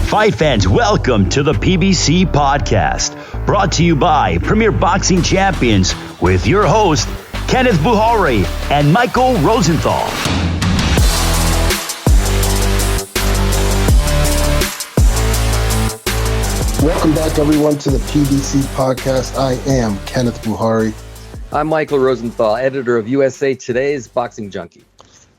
Fight fans, welcome to the PBC Podcast, brought to you by Premier Boxing Champions with your host, Kenneth Bouhairie and Michael Rosenthal. Welcome back, everyone, to the PBC Podcast. I am Kenneth Bouhairie. I'm Michael Rosenthal, editor of USA Today's Boxing Junkie.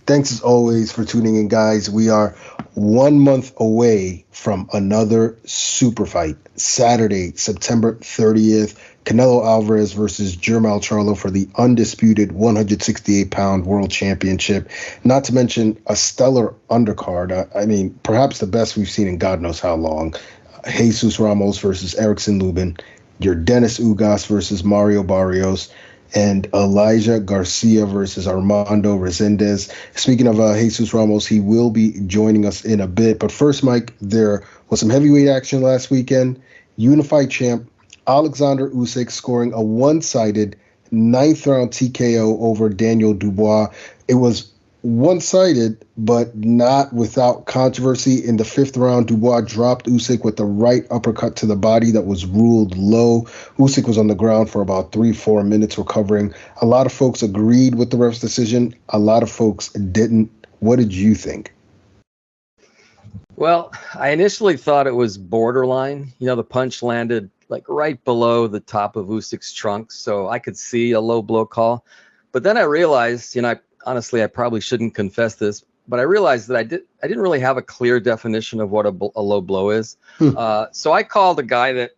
Thanks as always for tuning in, guys. We are 1 month away from another super fight. Saturday, September 30th, Canelo Alvarez versus Jermell Charlo for the undisputed 168-pound world championship. Not to mention a stellar undercard. I mean, perhaps the best we've seen in God knows how long. Jesus Ramos versus Erickson Lubin. Your Dennis Ugas versus Mario Barrios. And Elijah Garcia versus Armando Resendiz. Speaking of Jesus Ramos, he will be joining us in a bit. But first, Mike, there was some heavyweight action last weekend. Unified champ Alexander Usyk scoring a one-sided 9th-round TKO over Daniel DuBois. It was one-sided, but not without controversy. In the 5th round, DuBois dropped Usyk with the right uppercut to the body that was ruled low. Usyk was on the ground for about 3-4 minutes recovering. A lot of folks agreed with the ref's decision. A lot of folks didn't. What did you think? Well, I initially thought it was borderline. You know, the punch landed like right below the top of Usyk's trunk, so I could see a low blow call. But then I realized, honestly, I probably shouldn't confess this, but I realized that I didn't really have a clear definition of what a low blow is. So I called a guy that,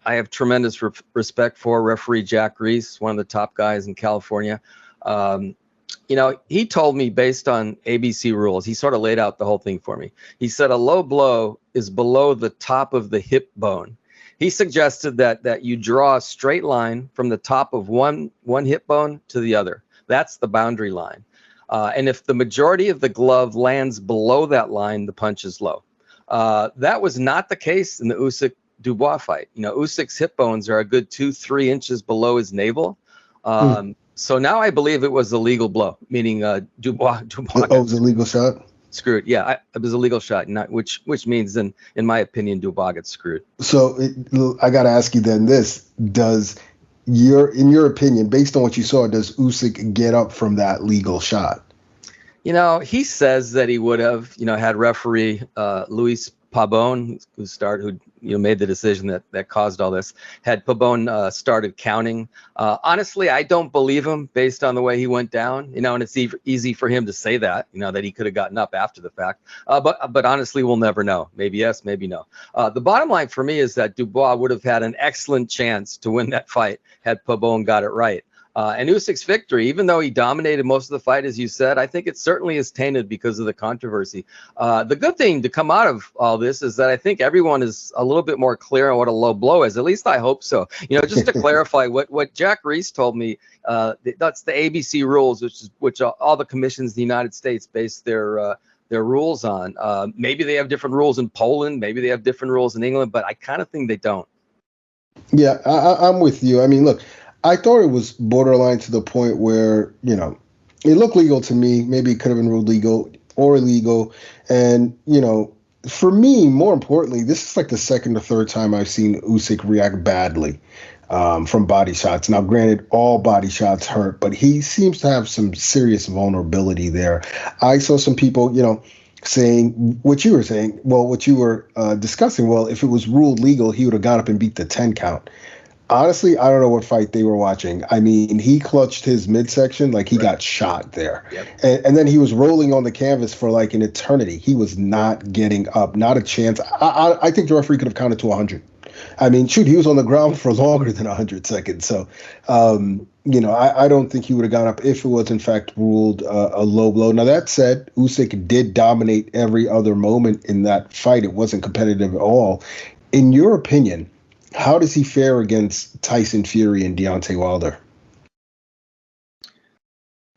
I have tremendous respect for, referee Jack Reese, one of the top guys in California. He told me based on ABC rules, he sort of laid out the whole thing for me. He said a low blow is below the top of the hip bone. He suggested that you draw a straight line from the top of one hip bone to the other. That's the boundary line. And if the majority of the glove lands below that line, the punch is low. That was not the case in the Usyk-DuBois fight. Usyk's hip bones are a good 2-3 inches below his navel. So now I believe it was a legal blow, meaning DuBois. Oh, it was a legal shot? Screwed. Yeah, it was a legal shot, which means, in my opinion, DuBois gets screwed. So I got to ask you then this. In your opinion, based on what you saw, does Usyk get up from that legal shot? He says that he would have, had referee Luis Pabon, who made the decision that caused all this, had Pabon started counting. Honestly, I don't believe him based on the way he went down, and it's easy for him to say that, that he could have gotten up after the fact. But honestly, we'll never know. Maybe yes, maybe no. The bottom line for me is that DuBois would have had an excellent chance to win that fight had Pabon got it right. And Usyk's victory, even though he dominated most of the fight, as you said, I think it certainly is tainted because of the controversy. The good thing to come out of all this is that I think everyone is a little bit more clear on what a low blow is. At least I hope so. Just to clarify what Jack Reese told me, that's the ABC rules, which all the commissions in the United States base their rules on. Maybe they have different rules in Poland. Maybe they have different rules in England, but I kind of think they don't. Yeah, I'm with you. I mean, look, I thought it was borderline to the point where, it looked legal to me. Maybe it could have been ruled legal or illegal. And, for me, more importantly, this is like the second or third time I've seen Usyk react badly from body shots. Now, granted, all body shots hurt, but he seems to have some serious vulnerability there. I saw some people, saying what you were saying. Well, what you were discussing. Well, if it was ruled legal, he would have got up and beat the 10 count. Honestly, I don't know what fight they were watching. I mean, he clutched his midsection like he got shot there. Yep. And then he was rolling on the canvas for like an eternity. He was not getting up, not a chance. I think the referee could have counted to 100. I mean, shoot, he was on the ground for longer than 100 seconds. So, I don't think he would have got up if it was, in fact, ruled a low blow. Now, that said, Usyk did dominate every other moment in that fight. It wasn't competitive at all. In your opinion, how does he fare against Tyson Fury and Deontay Wilder?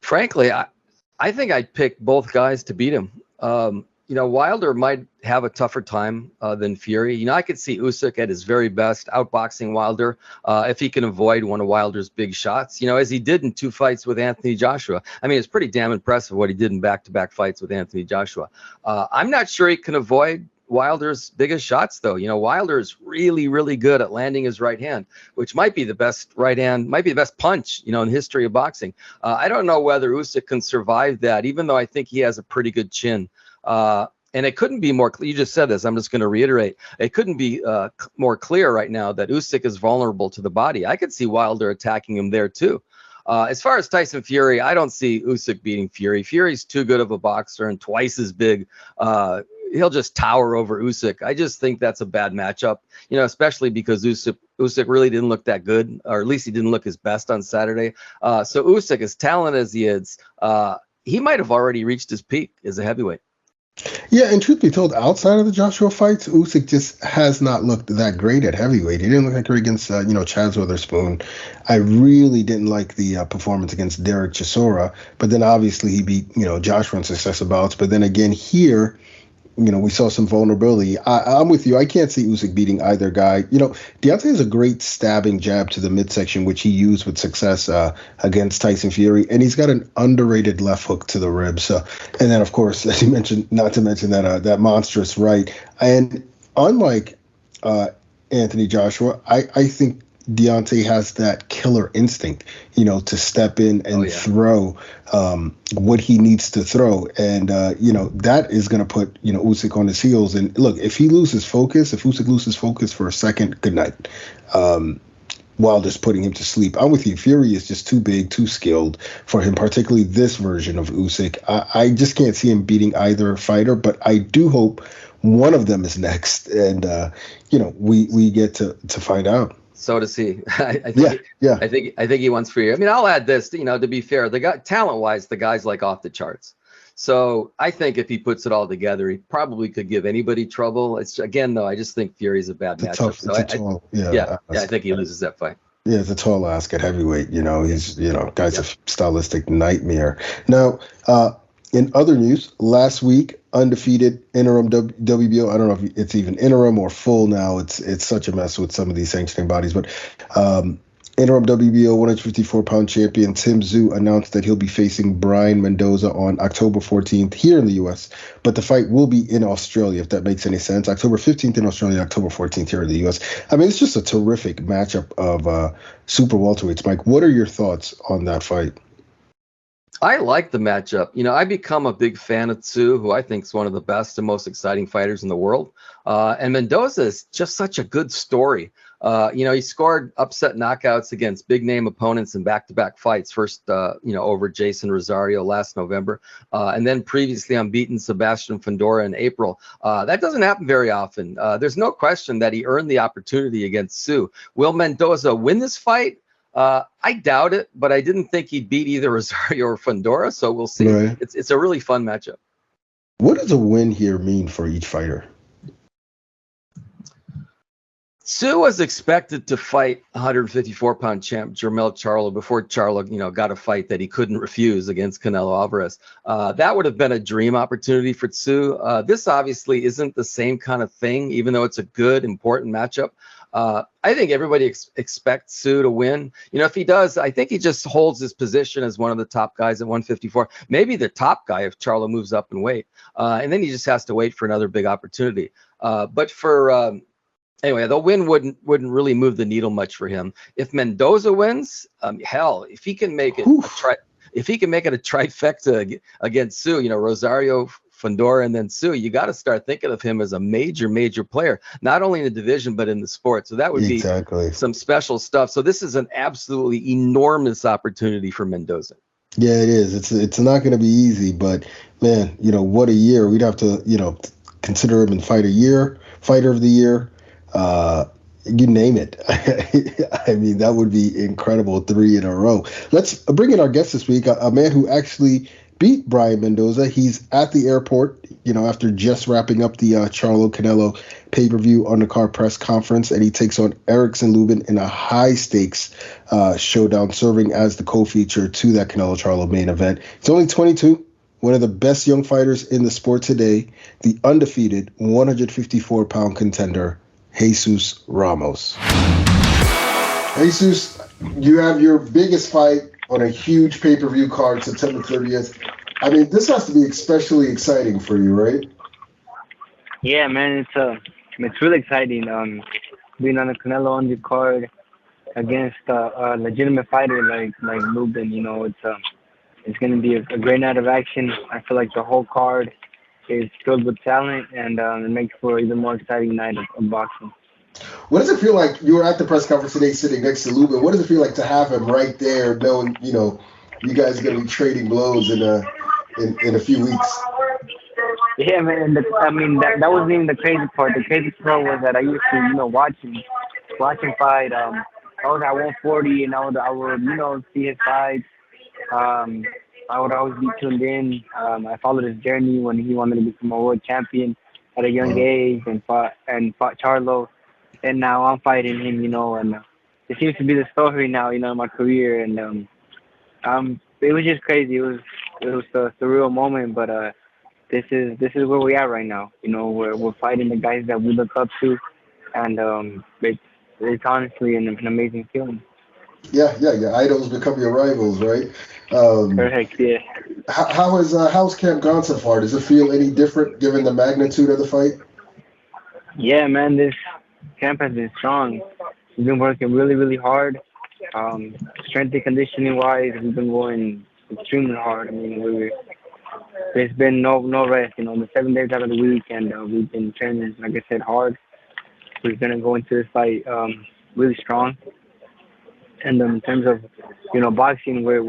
Frankly, I think I'd pick both guys to beat him. Wilder might have a tougher time than Fury. I could see Usyk at his very best outboxing Wilder if he can avoid one of Wilder's big shots, as he did in 2 fights with Anthony Joshua. I mean, it's pretty damn impressive what he did in back-to-back fights with Anthony Joshua. I'm not sure he can avoid Wilder's biggest shots, though. Wilder is really, really good at landing his right hand, which might be the best right hand, might be the best punch, in the history of boxing. I don't know whether Usyk can survive that, even though I think he has a pretty good chin. And it couldn't be more clear. You just said this. I'm just going to reiterate. It couldn't be more clear right now that Usyk is vulnerable to the body. I could see Wilder attacking him there too. As far as Tyson Fury, I don't see Usyk beating Fury. Fury's too good of a boxer and twice as big. He'll just tower over Usyk. I just think that's a bad matchup, especially because Usyk really didn't look that good, or at least he didn't look his best on Saturday. So Usyk, as talented as he is, he might have already reached his peak as a heavyweight. Yeah, and truth be told, outside of the Joshua fights, Usyk just has not looked that great at heavyweight. He didn't look that great against, Chaz Witherspoon. I really didn't like the performance against Derek Chisora, but then obviously he beat, Joshua in successive bouts. But then again here, we saw some vulnerability. I'm with you. I can't see Usyk beating either guy. Deontay has a great stabbing jab to the midsection, which he used with success against Tyson Fury, and he's got an underrated left hook to the ribs. And then, of course, as you mentioned, not to mention that monstrous right. And unlike Anthony Joshua, I think Deontay has that killer instinct, to step in and throw what he needs to throw. And, that is going to put, Usyk on his heels. And look, if Usyk loses focus for a second, good night. Wilder's putting him to sleep. I'm with you. Fury is just too big, too skilled for him, particularly this version of Usyk. I just can't see him beating either fighter, but I do hope one of them is next. And, we get to find out. So does he. I think he wants Fury. I mean, I'll add this, to be fair, the guy, talent-wise, the guy's like off the charts. So I think if he puts it all together, he probably could give anybody trouble. It's again, though, I just think Fury's a bad matchup. I think he loses that fight. Yeah, it's a tall ask at heavyweight. He's, guy's a stylistic nightmare. Now, in other news, last week, Undefeated interim WBO. I don't know if it's even interim or full now. It's such a mess with some of these sanctioning bodies. But interim WBO 154-pound champion Tszyu announced that he'll be facing Brian Mendoza on October 14th here in the U.S. But the fight will be in Australia, if that makes any sense. October 15th in Australia, October 14th here in the U.S. I mean, it's just a terrific matchup of super welterweights. Mike, what are your thoughts on that fight? I like the matchup. I become a big fan of Tszyu, who I think is one of the best and most exciting fighters in the world. And Mendoza is just such a good story. He scored upset knockouts against big name opponents in back-to-back fights. First, over Jason Rosario last November, and then previously unbeaten Sebastian Fundora in April. That doesn't happen very often. There's no question that he earned the opportunity against Tszyu. Will Mendoza win this fight? I doubt it, but I didn't think he'd beat either Rosario or Fundora, so we'll see. Right. It's a really fun matchup. What does a win here mean for each fighter? Tszyu was expected to fight 154-pound champ Jermell Charlo before Charlo, got a fight that he couldn't refuse against Canelo Alvarez. That would have been a dream opportunity for Tszyu. This obviously isn't the same kind of thing, even though it's a good, important matchup. I think everybody expects Tszyu to win. If he does, I think he just holds his position as one of the top guys at 154, maybe the top guy if Charlo moves up in weight. And then he just has to wait for another big opportunity. But for anyway, the win wouldn't really move the needle much for him. If Mendoza wins, if he can make it a trifecta against Tszyu, Rosario, Fundora, and then Tszyu, you got to start thinking of him as a major player, not only in the division, but in the sport. So that would be some special stuff. So this is an absolutely enormous opportunity for Mendoza. Yeah, it is. It's not going to be easy, but man, what a year. We'd have to, consider him in fighter of the year. You name it. I mean, that would be incredible. 3 in a row. Let's bring in our guest this week, a man who actually beat Brian Mendoza. He's at the airport, after just wrapping up the Charlo Canelo pay-per-view Undercard press conference, and he takes on Erickson Lubin in a high-stakes showdown, serving as the co-feature to that Canelo-Charlo main event. He's only 22, one of the best young fighters in the sport today, the undefeated 154-pound contender, Jesus Ramos. Jesus, you have your biggest fight on a huge pay-per-view card September 30th. I mean, this has to be especially exciting for you, right? Yeah, man, it's really exciting. Being on the Canelo Undercard against a legitimate fighter like Lubin, it's gonna be a great night of action. I feel like the whole card is filled with talent, and it makes for an even more exciting night of boxing. What does it feel like? You were at the press conference today, sitting next to Lubin. What does it feel like to have him right there, knowing you guys are gonna be trading blows in a few weeks? Yeah, man. That wasn't even the crazy part. The crazy part was that I used to, watching fight. I was at 140, and I would see his fights. I would always be tuned in. I followed his journey when he wanted to become a world champion at a young age and fought Charlo, and now I'm fighting him. And it seems to be the story now. In my career, and it was just crazy. It was a surreal moment, but this is where we are right now. We're fighting the guys that we look up to, and it's honestly an amazing feeling. Yeah. Idols become your rivals, right? Correct. Yeah. How's camp gone so far? Does it feel any different given the magnitude of the fight? Yeah, man. This camp has been strong. We've been working really, really hard. Strength and conditioning wise, we've been going extremely hard. There's been no rest. The 7 days out of the week, and we've been training, like I said, hard. We're gonna go into this fight really strong. And in terms of boxing, we've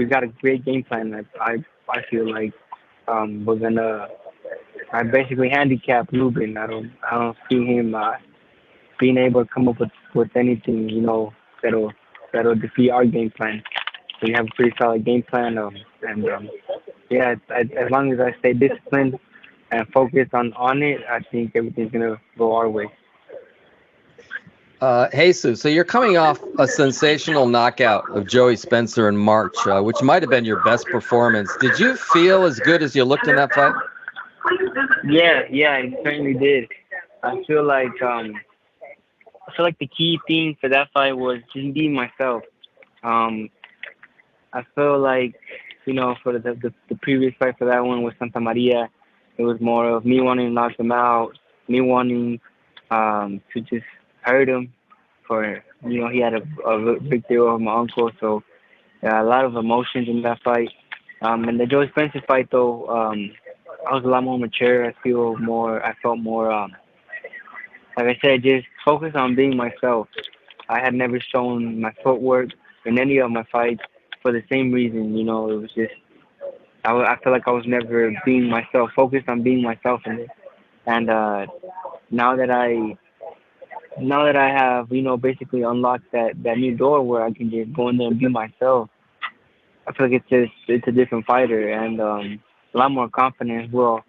got a great game plan. I feel like I basically handicap Lubin. I don't see him being able to come up with anything that'll defeat our game plan. We have a pretty solid game plan, as long as I stay disciplined and focused on it, I think everything's gonna go our way. Jesus, so you're coming off a sensational knockout of Joey Spencer in March, which might have been your best performance. Did you feel as good as you looked in that fight? Yeah, it certainly did. I feel like the key thing for that fight was just being myself. I feel like for the previous fight for that one with Santa Maria, it was more of me wanting to knock him out, me wanting to just hurt him. For he had a big deal with my uncle, so a lot of emotions in that fight. And the Joey Spencer fight, though, I was a lot more mature. I felt more, like I said, just focused on being myself. I had never shown my footwork in any of my fights for the same reason. It was just I feel like I was never being myself, focused on being myself in it. And now that I have, basically unlocked that new door where I can just go in there and be myself, I feel like it's a different fighter and a lot more confidence. Well,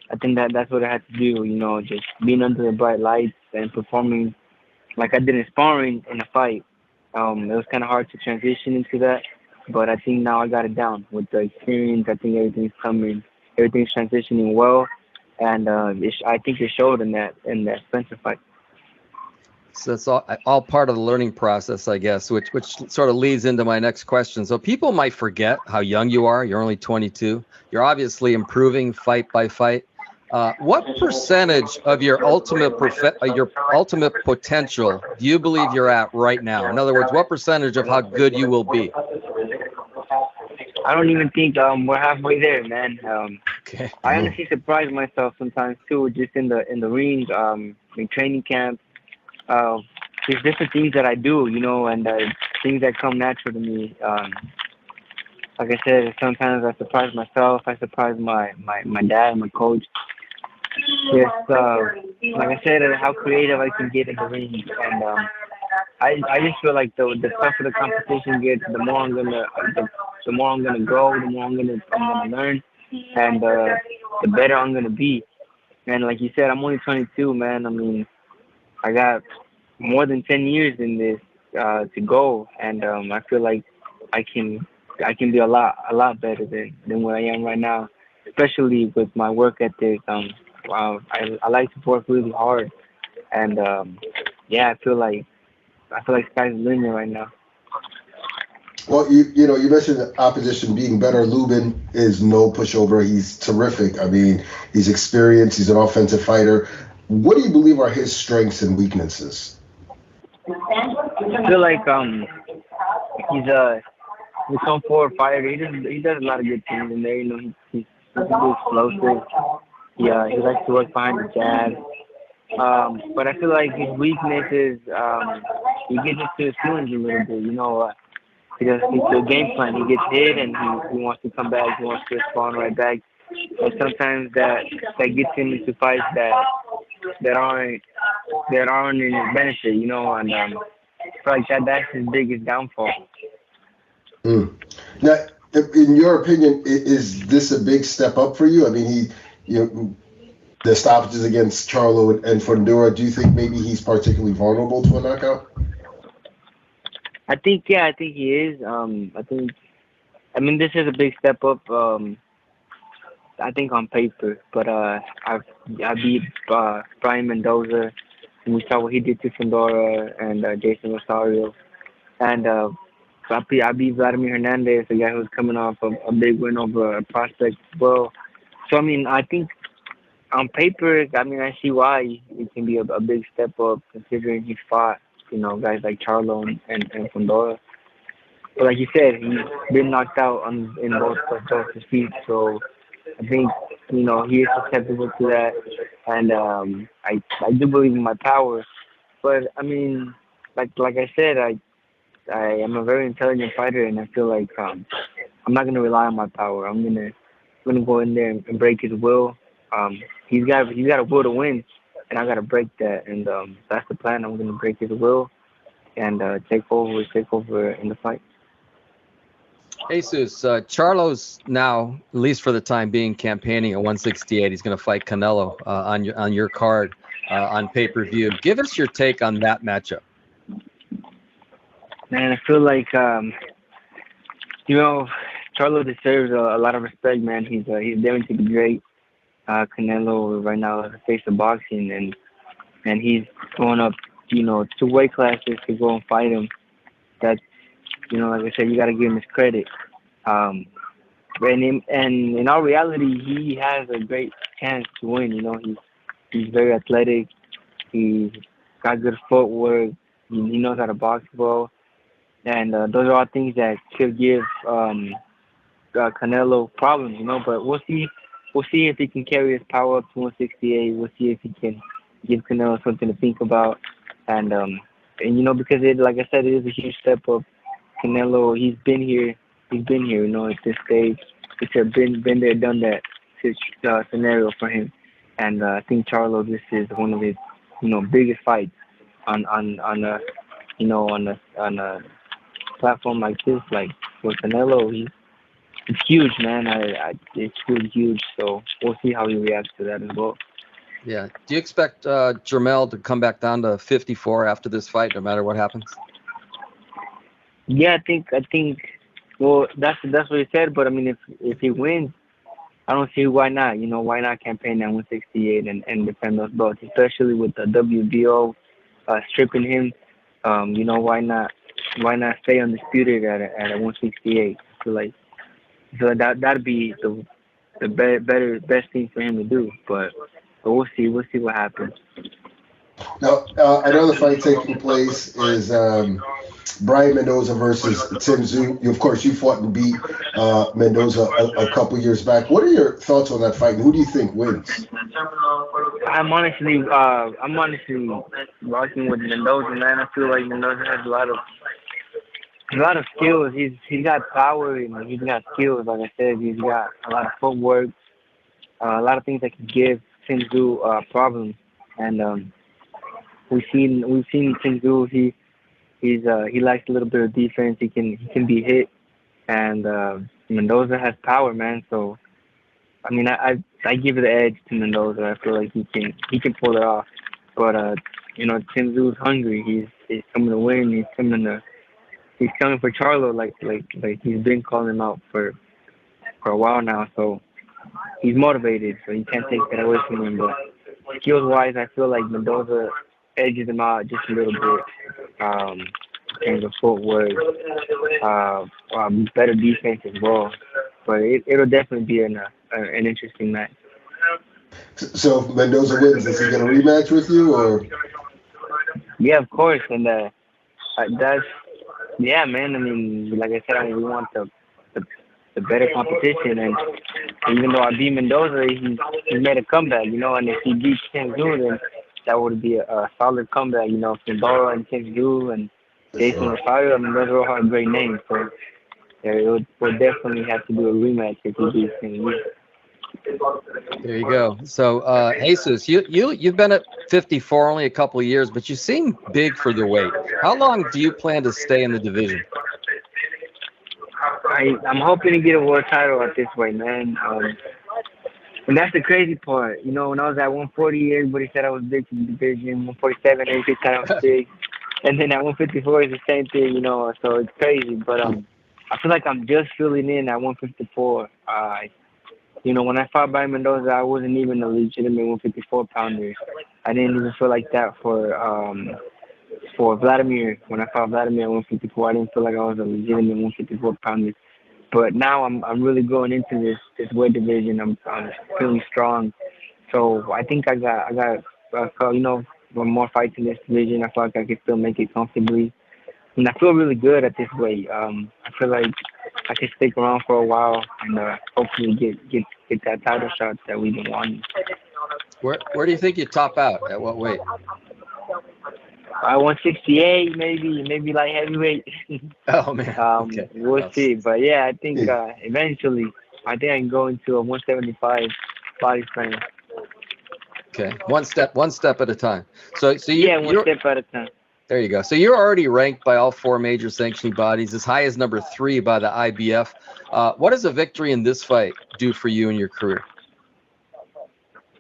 I think that's what I had to do, just being under the bright lights and performing like I did in sparring in a fight. It was kind of hard to transition into that, but I think now I got it down with the experience. I think everything's transitioning well, and I think it showed in that Spencer fight. So that's all part of the learning process, I guess, which sort of leads into my next question. So people might forget how young you are. You're only 22. You're obviously improving fight by fight. What percentage of your ultimate potential do you believe you're at right now? In other words, what percentage of how good you will be? I don't even think we're halfway there, man. Okay. I honestly surprise myself sometimes too, just in the ring, in training camp. There's different things that I do, and things that come natural to me. Like I said, sometimes I surprise myself. I surprise my dad, my coach. Just like I said, how creative I can get in the ring, and I just feel like the tougher the competition gets, the more I'm gonna grow, the more I'm gonna learn, and the better I'm gonna be. And like you said, I'm only 22, man. I got more than 10 years in this to go, and I feel like I can be a lot better than where I am right now, especially with my work ethic. I like to work really hard, and I feel like sky's the limit right now. Well, you mentioned the opposition being better. Lubin is no pushover. He's terrific. I mean, he's experienced. He's an offensive fighter. What do you believe are his strengths and weaknesses? I feel like he's some forward fighter. He does a lot of good things in there. You know, he's really explosive. He likes to work behind the jab. But I feel like his weakness is he gets into his feelings a little bit. You know, he doesn't stick to a game plan. He gets hit and he wants to come back. He wants to respond right back. And sometimes that gets him into fights that aren't in his benefit. You know, and I feel like that's his biggest downfall. Mm. Now, in your opinion, is this a big step up for you? I mean, the stoppages against Charlo and Fundora, do you think maybe he's particularly vulnerable to a knockout? I think he is. This is a big step up. I think on paper, but I beat Brian Mendoza, and we saw what he did to Fundora and Jason Rosario, and I beat Vladimir Hernandez, a guy who's coming off a big win over a prospect as well. So I think on paper, I see why it can be a big step up considering he fought, guys like Charlo and Fundora. But like you said, he's been knocked out in both defeats, so I think, he is susceptible to that. And I do believe in my power. But, like I said, I am a very intelligent fighter, and I feel like I'm not going to rely on my power. I'm gonna go in there and break his will. He's got a will to win, and I got to break that. And that's the plan. I'm going to break his will and take over in the fight. Jesus, Charlo's now, at least for the time being, campaigning at 168. He's going to fight Canelo on your card on pay-per-view. Give us your take on that matchup. Man, I feel like Charlo deserves a lot of respect, man. He's going to be great. Canelo right now is the face of boxing, and he's going up, 2 weight classes to go and fight him. That's, like I said, you got to give him his credit. And in all reality, he has a great chance to win. He's very athletic. He's got good footwork. He knows how to box well, and those are all things that could give Canelo problems. But we'll see. We'll see if he can carry his power up to 168. We'll see if he can give Canelo something to think about. And because like I said, it is a huge step up. Canelo, he's been here, at this stage. It's been there, done that scenario for him. And I think Charlo, this is one of his, biggest fights on a platform like this. Like for Canelo, it's huge, man. It's really huge. So we'll see how he reacts to that as well. Yeah. Do you expect Jermell to come back down to 54 after this fight, no matter what happens? Yeah, I think. Well, that's what he said. But if he wins, I don't see why not. Why not campaign at 168 and defend those belts, especially with the WBO stripping him. Why not? Why not stay undisputed at 168? I feel like that'd be the best thing for him to do. But we'll see. We'll see what happens. Now, another fight taking place is Brian Mendoza versus Tszyu. Of course, you fought and beat Mendoza a couple years back. What are your thoughts on that fight, and who do you think wins? I'm honestly rocking with Mendoza, man. I feel like Mendoza has a lot of skills. He's got power and he's got skills. Like I said, he's got a lot of footwork, a lot of things that can give Tszyu problems. And we've seen Tszyu. He likes a little bit of defense. He can be hit, and Mendoza has power, man. So I give the edge to Mendoza. I feel like he can pull it off. But Tszyu's hungry. He's coming to win. He's coming for Charlo, like he's been calling him out for a while now. So he's motivated. So you can't take that away from him. But skills wise, I feel like Mendoza edges him out just a little bit. terms of footwork, better defense as well. But it'll definitely be an interesting match. So if Mendoza wins, is he going to rematch with you, or? Yeah, of course, and that's man. I mean, like I said, we want the better competition, and even though I beat Mendoza, he made a comeback, and if he beats Tszyu, then that would be a solid comeback, from Doro and Tszyu and Jason Rosario. I mean, those all have great names, so we'll definitely have to do a rematch if he beats Tszyu. There you go. So, Jesus, you've been at 54 only a couple of years, but you seem big for the weight. How long do you plan to stay in the division? I'm hoping to get a world title at this weight, man. And that's the crazy part. When I was at 140, everybody said I was big for the division. 147, everybody said I was big. And then at 154 is the same thing, so it's crazy. But I feel like I'm just filling in at 154. When I fought by Mendoza, I wasn't even a legitimate 154-pounder. I didn't even feel like that for Vladimir. When I fought Vladimir at 154, I didn't feel like I was a legitimate 154-pounder. But now I'm really going into this weight division. I'm feeling strong. So I think I got one more fights in this division. I feel like I can still make it comfortably. And I feel really good at this weight. I feel like I can stick around for a while and hopefully get that title shot that we've been wanting. Where do you think you top out? At what weight? 168, maybe light heavyweight. Oh man. Okay. We'll see. But yeah, I think eventually I can go into a 175 body frame. Okay. One step at a time. So one step at a time. There you go. So you're already ranked by all four major sanctioning bodies, as high as number 3 by the IBF. What does a victory in this fight do for you in your career?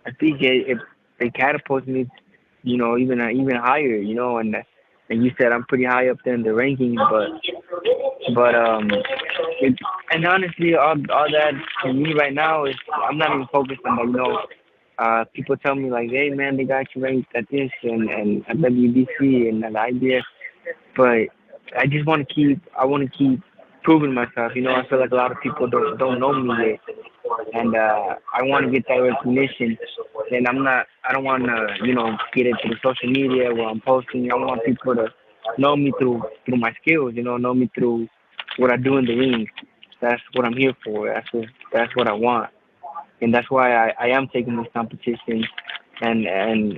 I think it catapults me, even higher, and you said I'm pretty high up there in the rankings, but and honestly, all that for me right now is I'm not even focused on that, people tell me like, hey man, they got you ranked at this and at WBC and at IBF, but I just want to keep proving myself. I feel like a lot of people don't know me yet, and I want to get that recognition. And I don't want to get it through social media where I'm posting. I want people to know me through my skills. Know me through what I do in the ring. That's what I'm here for. That's what I want. And that's why I am taking this competition, and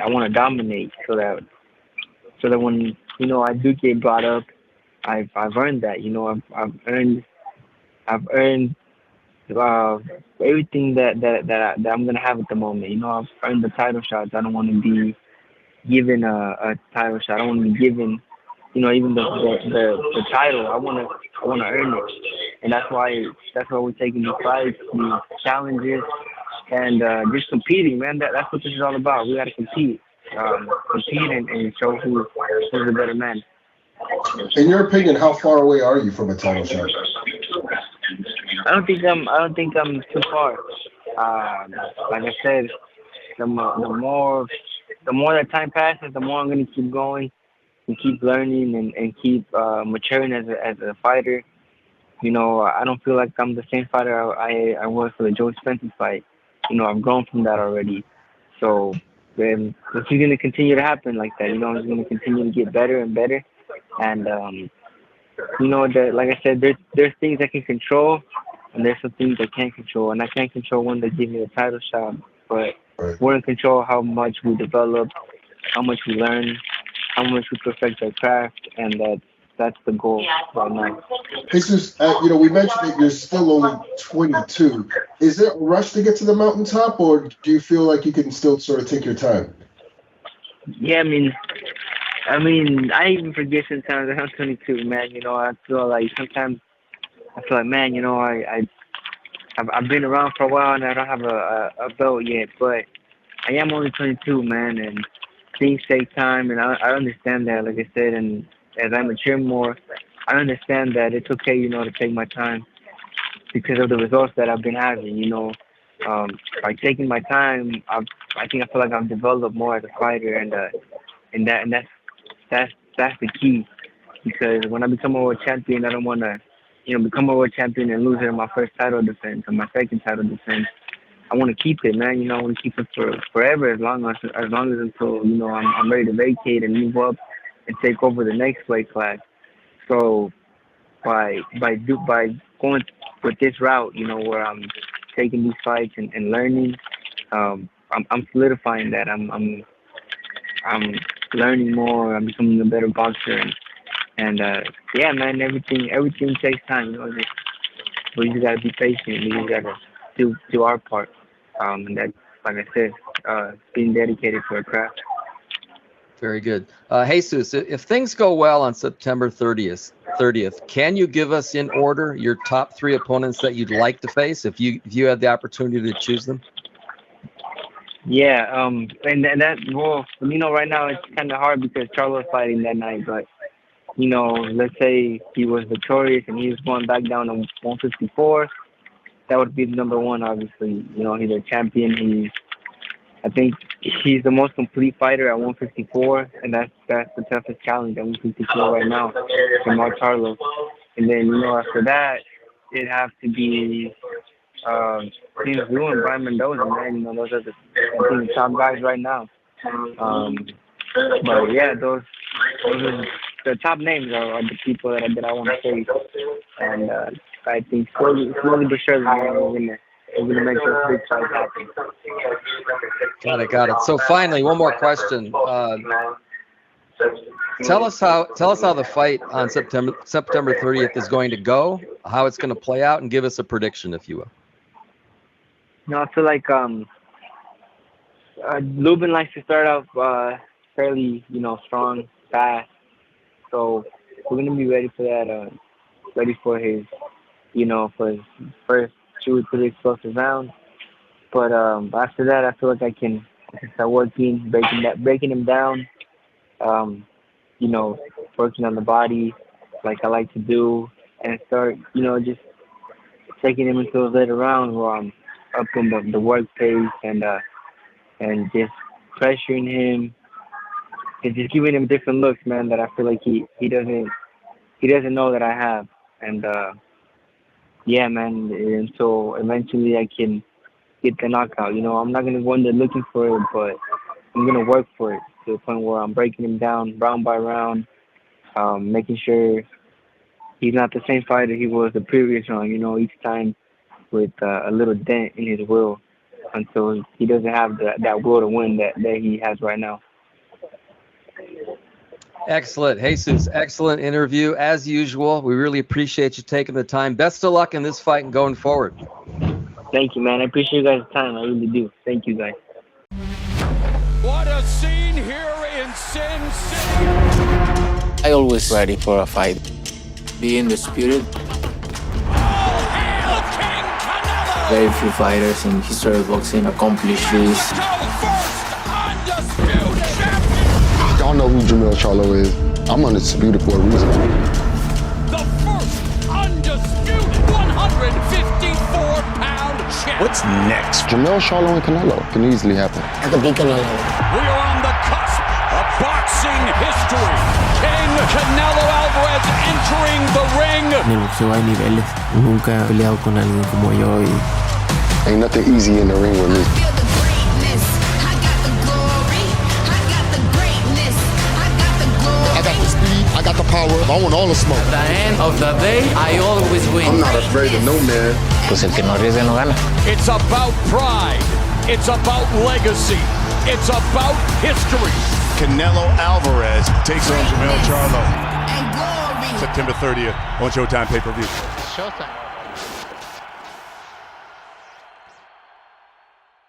I want to dominate so that when I do get brought up, I've earned that. I've earned everything that I'm gonna have at the moment. I've earned the title shots. I don't want to be given a title shot. I don't want to be given even the title. I want to earn it, and that's why we're taking these fights, these challenges. And just competing, man. That's what this is all about. We got to compete and show who's the better man. In your opinion, how far away are you from a title shot? I don't think I'm too far. Like I said, the more that time passes, the more I'm gonna keep going and keep learning and keep maturing as a fighter. I don't feel like I'm the same fighter I was for the Joe Spencer fight. I've grown from that already. So then it's going to continue to happen like that. I'm just going to continue to get better and better. And, like I said, there's things I can control and there's some things I can't control. And I can't control when they give me the title shot, but we're in control how much we develop, how much we learn, how much we perfect our craft, and that's the goal right now. Jesus, we mentioned that you're still only 22. Is there a rush to get to the mountaintop, or do you feel like you can still sort of take your time? Yeah, I mean, I even forget sometimes that I'm 22, man. I feel like sometimes man, I've been around for a while and I don't have a belt yet, but I am only 22, man, and things take time, and I understand that, like I said, and as I mature more, I understand that it's okay, to take my time because of the results that I've been having, by taking my time, I feel like I've developed more as a fighter, and that's the key. because when I become a world champion, I don't want to, become a world champion and lose it in my first title defense or my second title defense. I want to keep it, man. I want to keep it for forever, as long as until I'm ready to vacate and move up and take over the next weight class. So by going with this route, where I'm taking these fights and learning, I'm solidifying that. I'm learning more. I'm becoming a better boxer, and yeah, man, everything takes time. We just gotta be patient. We just gotta do our part. And that's, like I said, being dedicated to our craft. Very good. Jesus, if things go well on September 30th, can you give us in order your top 3 opponents that you'd like to face if you had the opportunity to choose them? Yeah, and that, well, right now it's kind of hard because Charlo's fighting that night, but, let's say he was victorious and he was going back down to 154, that would be the number one, obviously. He's a champion. I think he's the most complete fighter at 154, and that's the toughest challenge at 154 right now for Mark Charlo. And then, after that, it'd have to be Tszyu and Brian Mendoza, man. Those are the top guys right now. But yeah, those are the top names are the people that I want to face. And I think slowly but surely, we're gonna make those big fights happen. Got it. So finally, one more question. Tell us how the fight on September 30th is going to go, how it's going to play out, and give us a prediction, if you will. I feel like Lubin likes to start off fairly, strong, fast. So we're gonna be ready for that. Ready for his, for his first 2 or 3 explosive rounds. But after that, I feel like I can start working, breaking him down. Working on the body like I like to do, and start, just taking him into those later rounds where I'm up in the work pace and just pressuring him and just giving him different looks, man, that I feel like he doesn't know that I have. And yeah, man, until eventually I can get the knockout. I'm not gonna go in there looking for it, but I'm gonna work for it to the point where I'm breaking him down round by round, making sure he's not the same fighter he was the previous round. Each time with a little dent in his will, until he doesn't have that will to win that he has right now. Excellent. Jesus, excellent interview. As usual, we really appreciate you taking the time. Best of luck in this fight and going forward. Thank you, man. I appreciate you guys' time. I really do. Thank you, guys. What a scene here in Sin City. I always ready for a fight. Be undisputed. All hail King Canelo! Very few fighters in history of boxing accomplish this. Y'all know who Jermell Charlo is. I'm undisputed for a reason. The first undisputed 154-pound champ. What's next? Jermell Charlo and Canelo can easily happen. I could beat Canelo. We are on the cusp of boxing history. King Canelo Alvarez entering the ring. En el boxeo hay niveles. Nunca he peleado con alguien como yo y ain't nothing easy in the ring with me. I got the power. I want all the smoke. At the end of the day, I always win. I'm not afraid of no man. Pues el que no arriesga no gana. It's about pride. It's about legacy. It's about history. Canelo Alvarez takes on Jermell Charlo. September 30th on Showtime pay-per-view. Showtime.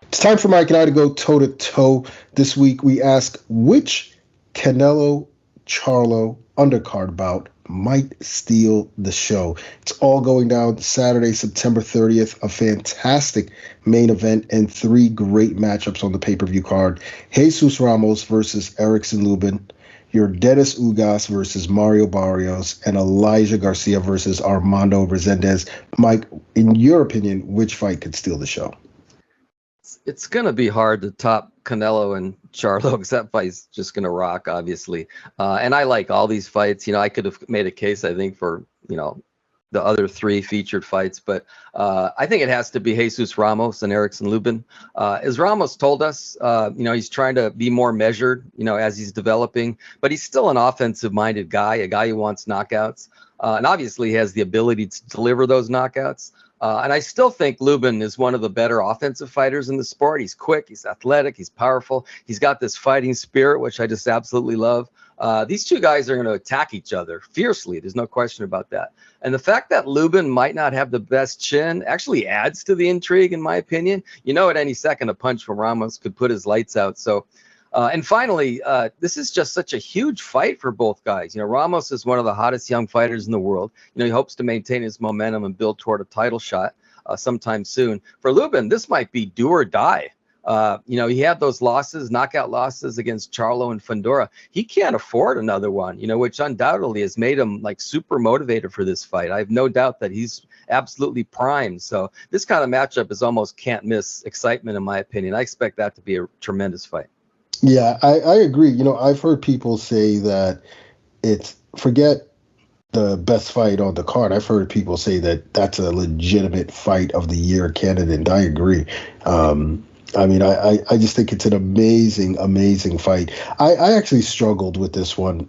It's time for Mike and I to go toe-to-toe. This week we ask which Canelo-Charlo undercard bout might steal the show. It's all going down Saturday, September 30th. A fantastic main event and 3 great matchups on the pay-per-view card. Jesus Ramos versus Erickson Lubin. Your Dennis Ugas versus Mario Barrios. And Elijah Garcia versus Armando Resendiz. Mike, in your opinion, which fight could steal the show? It's going to be hard to top Canelo and Charlo, because that fight's just going to rock, obviously. And I like all these fights. I could have made a case, I think, for, the other 3 featured fights, but I think it has to be Jesus Ramos and Erickson Lubin. As Ramos told us, he's trying to be more measured, as he's developing, but he's still an offensive-minded guy, a guy who wants knockouts, and obviously has the ability to deliver those knockouts. And I still think Lubin is one of the better offensive fighters in the sport. He's quick, he's athletic, he's powerful. He's got this fighting spirit, which I just absolutely love. These two guys are going to attack each other fiercely. There's no question about that. And the fact that Lubin might not have the best chin actually adds to the intrigue, in my opinion. At any second, a punch from Ramos could put his lights out. So, and finally, this is just such a huge fight for both guys. Ramos is one of the hottest young fighters in the world. He hopes to maintain his momentum and build toward a title shot sometime soon. For Lubin, this might be do or die. He had those knockout losses against Charlo and Fundora. He can't afford another one, which undoubtedly has made him like super motivated for this fight. I have no doubt that he's absolutely primed. So this kind of matchup is almost can't miss excitement, in my opinion. I expect that to be a tremendous fight. Yeah, I agree. I've heard people say that forget the best fight on the card. I've heard people say that that's a legitimate fight of the year candidate, and I agree. I just think it's an amazing, amazing fight. I actually struggled with this one.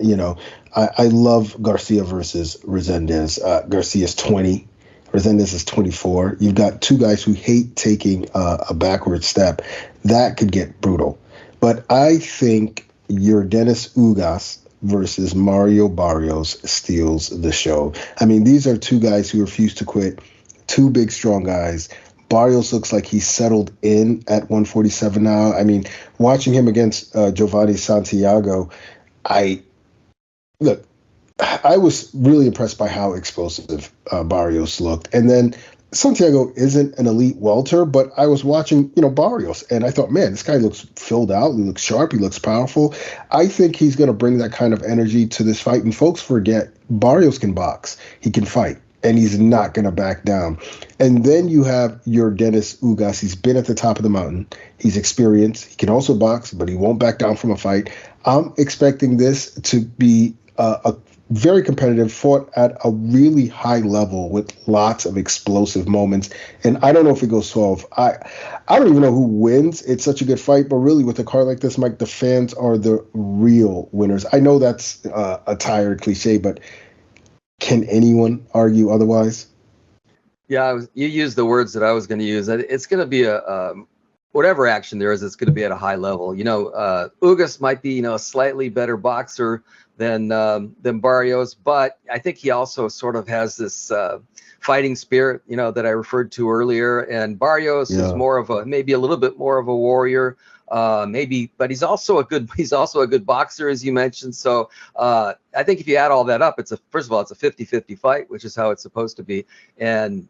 I love Garcia versus Resendiz. Garcia's 20. Resendiz is 24. You've got 2 guys who hate taking a backward step. That could get brutal. But I think your Dennis Ugas versus Mario Barrios steals the show. These are 2 guys who refuse to quit. 2 big, strong guys. Barrios looks like he's settled in at 147 now. Watching him against Giovanni Santiago, I was really impressed by how explosive Barrios looked. And then Santiago isn't an elite welter, but I was watching, Barrios, and I thought, man, this guy looks filled out. He looks sharp. He looks powerful. I think he's going to bring that kind of energy to this fight. And folks forget, Barrios can box. He can fight. And he's not going to back down. And then you have your Dennis Ugas. He's been at the top of the mountain. He's experienced. He can also box, but he won't back down from a fight. I'm expecting this to be a very competitive, fought at a really high level with lots of explosive moments. And I don't know if it goes 12. I don't even know who wins. It's such a good fight. But really, with a card like this, Mike, the fans are the real winners. I know that's a tired cliche, but can anyone argue otherwise? Yeah, you used the words that I was going to use. It's going to be whatever action there is, it's going to be at a high level. Ugas might be, a slightly better boxer than Barrios, but I think he also sort of has this fighting spirit, that I referred to earlier. And Barrios is maybe a little bit more of a warrior. But he's also a good boxer, as you mentioned. So I think if you add all that up, first of all, it's a 50-50 fight, which is how it's supposed to be. And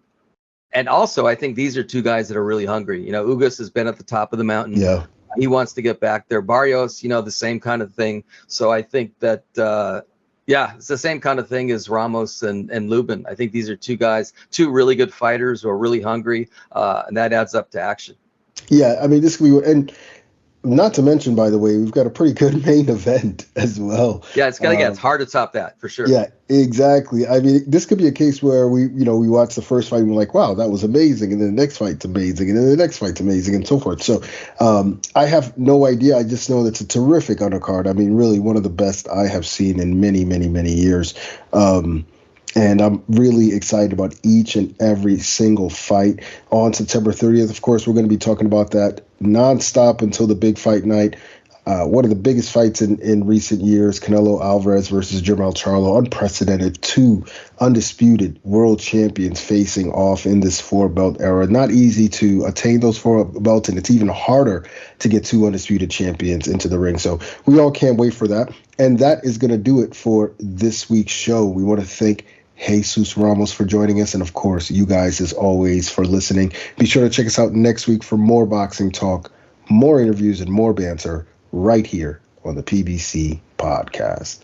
also, I think these are 2 guys that are really hungry. Ugas has been at the top of the mountain. Yeah. He wants to get back there. Barrios, the same kind of thing. So I think that, it's the same kind of thing as Ramos and Lubin. I think these are 2 guys, 2 really good fighters who are really hungry, and that adds up to action. Yeah, this could be, and not to mention, by the way, we've got a pretty good main event as well. Yeah, it's hard to top that for sure. Yeah, exactly. This could be a case where we watch the first fight and we're like, wow, that was amazing, and then the next fight's amazing, and then the next fight's amazing, and so forth. So I have no idea. I just know that it's a terrific undercard. Really one of the best I have seen in many, many, many years. And I'm really excited about each and every single fight on September 30th. Of course, we're going to be talking about that nonstop until the big fight night. One of the biggest fights in recent years, Canelo Alvarez versus Jermell Charlo, unprecedented. 2 undisputed world champions facing off in this 4-belt era. Not easy to attain those 4 belts, and it's even harder to get 2 undisputed champions into the ring. So we all can't wait for that. And that is going to do it for this week's show. We want to thank Jesus Ramos for joining us, and of course, you guys, as always, for listening. Be sure to check us out next week for more boxing talk, more interviews, and more banter right here on the PBC Podcast.